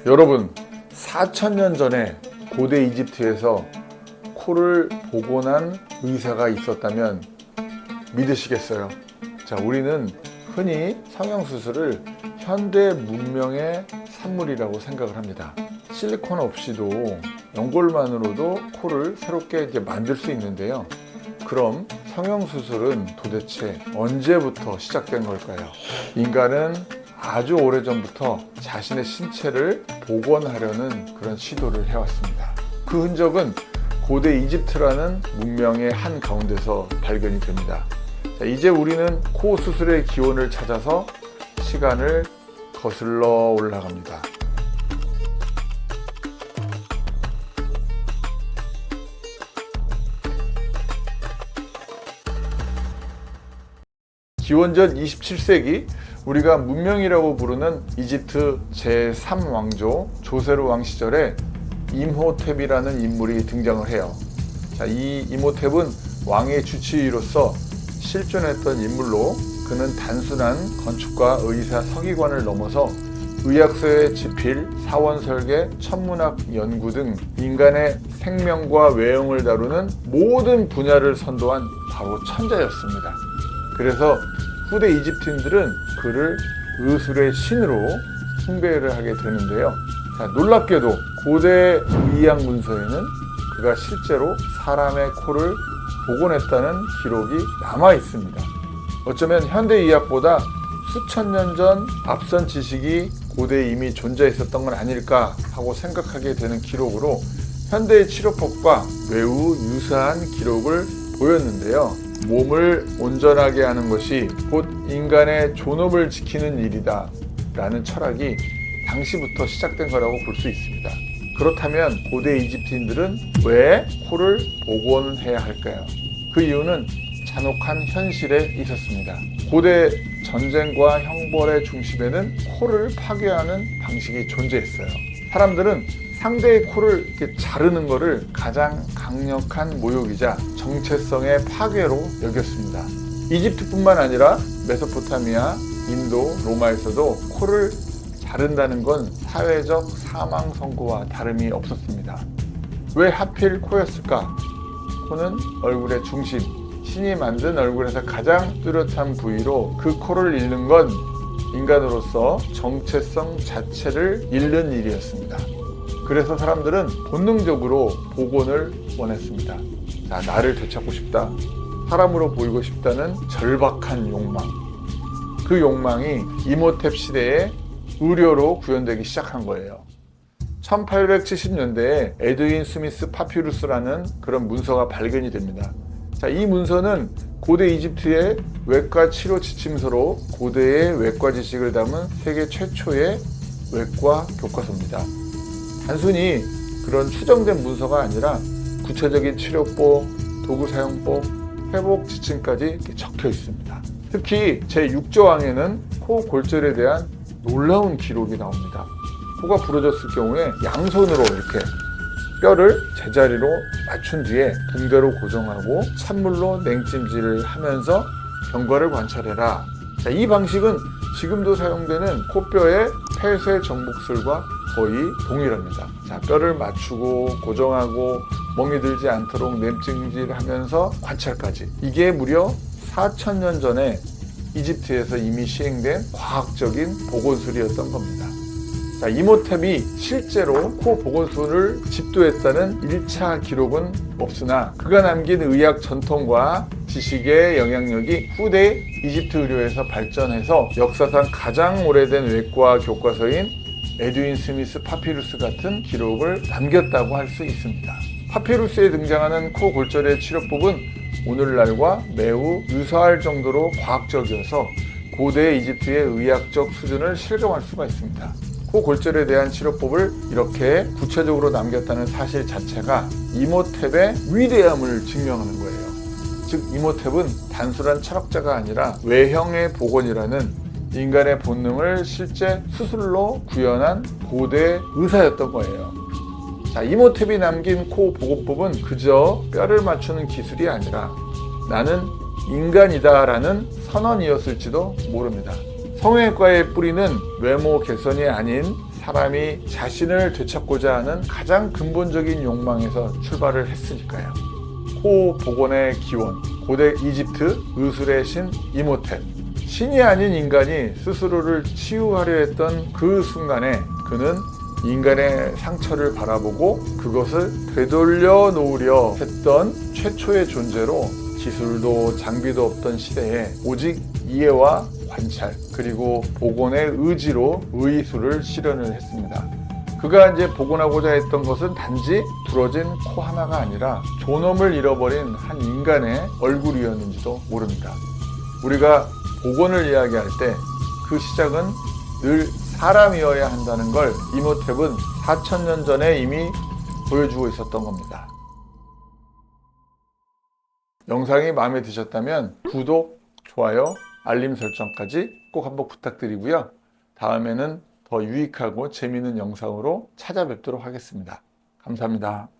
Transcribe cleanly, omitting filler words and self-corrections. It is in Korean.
여러분, 4,000년 전에 고대 이집트에서 코를 복원한 의사가 있었다면 믿으시겠어요? 자, 우리는 흔히 성형수술을 현대 문명의 산물이라고 생각을 합니다. 실리콘 없이도 연골만으로도 코를 새롭게 만들 수 있는데요. 그럼 성형수술은 도대체 언제부터 시작된 걸까요? 인간은 아주 오래전부터 자신의 신체를 복원하려는 그런 시도를 해왔습니다. 그 흔적은 고대 이집트라는 문명의 한 가운데서 발견이 됩니다. 자, 이제 우리는 코 수술의 기원을 찾아서 시간을 거슬러 올라갑니다. 기원전 27세기 우리가 문명이라고 부르는 이집트 제3왕조 조세르 왕 시절에 임호텝이라는 인물이 등장을 해요. 자, 이 임호텝은 왕의 주치의로서 실존했던 인물로 그는 단순한 건축가, 의사, 서기관을 넘어서 의학서의 지필, 사원설계, 천문학 연구 등 인간의 생명과 외형을 다루는 모든 분야를 선도한 바로 천재였습니다. 그래서 후대 이집트인들은 그를 의술의 신으로 숭배를 하게 되는데요. 자, 놀랍게도 고대 의학 문서에는 그가 실제로 사람의 코를 복원했다는 기록이 남아 있습니다. 어쩌면 현대 의학보다 수천 년 전 앞선 지식이 고대에 이미 존재했었던 건 아닐까 하고 생각하게 되는 기록으로 현대의 치료법과 매우 유사한 기록을 보였는데요. 몸을 온전하게 하는 것이 곧 인간의 존엄을 지키는 일이다 라는 철학이 당시부터 시작된 거라고 볼 수 있습니다. 그렇다면 고대 이집트인들은 왜 코를 복원해야 할까요? 그 이유는 잔혹한 현실에 있었습니다. 고대 전쟁과 형벌의 중심에는 코를 파괴하는 방식이 존재했어요. 사람들은 상대의 코를 이렇게 자르는 것을 가장 강력한 모욕이자 정체성의 파괴로 여겼습니다. 이집트뿐만 아니라 메소포타미아, 인도, 로마에서도 코를 자른다는 건 사회적 사망 선고와 다름이 없었습니다. 왜 하필 코였을까? 코는 얼굴의 중심, 신이 만든 얼굴에서 가장 뚜렷한 부위로 그 코를 잃는 건 인간으로서 정체성 자체를 잃는 일이었습니다. 그래서 사람들은 본능적으로 복원을 원했습니다. 자, 나를 되찾고 싶다. 사람으로 보이고 싶다는 절박한 욕망. 그 욕망이 임호텝 시대에 의료로 구현되기 시작한 거예요. 1870년대에 에드윈 스미스 파피루스라는 그런 문서가 발견이 됩니다. 자, 이 문서는 고대 이집트의 외과 치료 지침서로 고대의 외과 지식을 담은 세계 최초의 외과 교과서입니다. 단순히 그런 추정된 문서가 아니라 구체적인 치료법, 도구 사용법, 회복 지침까지 적혀 있습니다. 특히 제6조항에는 코 골절에 대한 놀라운 기록이 나옵니다. 코가 부러졌을 경우에 양손으로 이렇게 뼈를 제자리로 맞춘 뒤에 붕대로 고정하고 찬물로 냉찜질을 하면서 경과를 관찰해라. 자, 이 방식은 지금도 사용되는 코뼈의 폐쇄 정복술과 거의 동일합니다. 자, 뼈를 맞추고 고정하고 멍이 들지 않도록 냉찜질하면서 관찰까지. 이게 무려 4,000년 전에 이집트에서 이미 시행된 과학적인 복원술이었던 겁니다. 자, 임호텝이 실제로 코 복원술을 집도했다는 1차 기록은 없으나 그가 남긴 의학 전통과 지식의 영향력이 후대 이집트 의료에서 발전해서 역사상 가장 오래된 외과 교과서인 에드윈 스미스 파피루스 같은 기록을 남겼다고 할 수 있습니다. 파피루스에 등장하는 코 골절의 치료법은 오늘날과 매우 유사할 정도로 과학적이어서 고대 이집트의 의학적 수준을 실감할 수가 있습니다. 코 골절에 대한 치료법을 이렇게 구체적으로 남겼다는 사실 자체가 임호텝의 위대함을 증명하는 거예요. 즉, 임호텝은 단순한 철학자가 아니라 외형의 복원이라는 인간의 본능을 실제 수술로 구현한 고대 의사였던 거예요. 자, 임호텝이 남긴 코 복원법은 그저 뼈를 맞추는 기술이 아니라 나는 인간이다라는 선언이었을지도 모릅니다. 성형외과의 뿌리는 외모 개선이 아닌 사람이 자신을 되찾고자 하는 가장 근본적인 욕망에서 출발을 했으니까요. 코복원의 기원, 고대 이집트 의술의 신 이모텝. 신이 아닌 인간이 스스로를 치유하려 했던 그 순간에 그는 인간의 상처를 바라보고 그것을 되돌려 놓으려 했던 최초의 존재로, 기술도 장비도 없던 시대에 오직 이해와 관찰 그리고 복원의 의지로 의술을 실현을 했습니다. 그가 이제 복원하고자 했던 것은 단지 부러진 코 하나가 아니라 존엄을 잃어버린 한 인간의 얼굴이었는지도 모릅니다. 우리가 복원을 이야기할 때 그 시작은 늘 사람이어야 한다는 걸 이모텝은 4000년 전에 이미 보여주고 있었던 겁니다. 영상이 마음에 드셨다면 구독, 좋아요, 알림 설정까지 꼭 한번 부탁드리고요. 다음에는 더 유익하고 재미있는 영상으로 찾아뵙도록 하겠습니다. 감사합니다.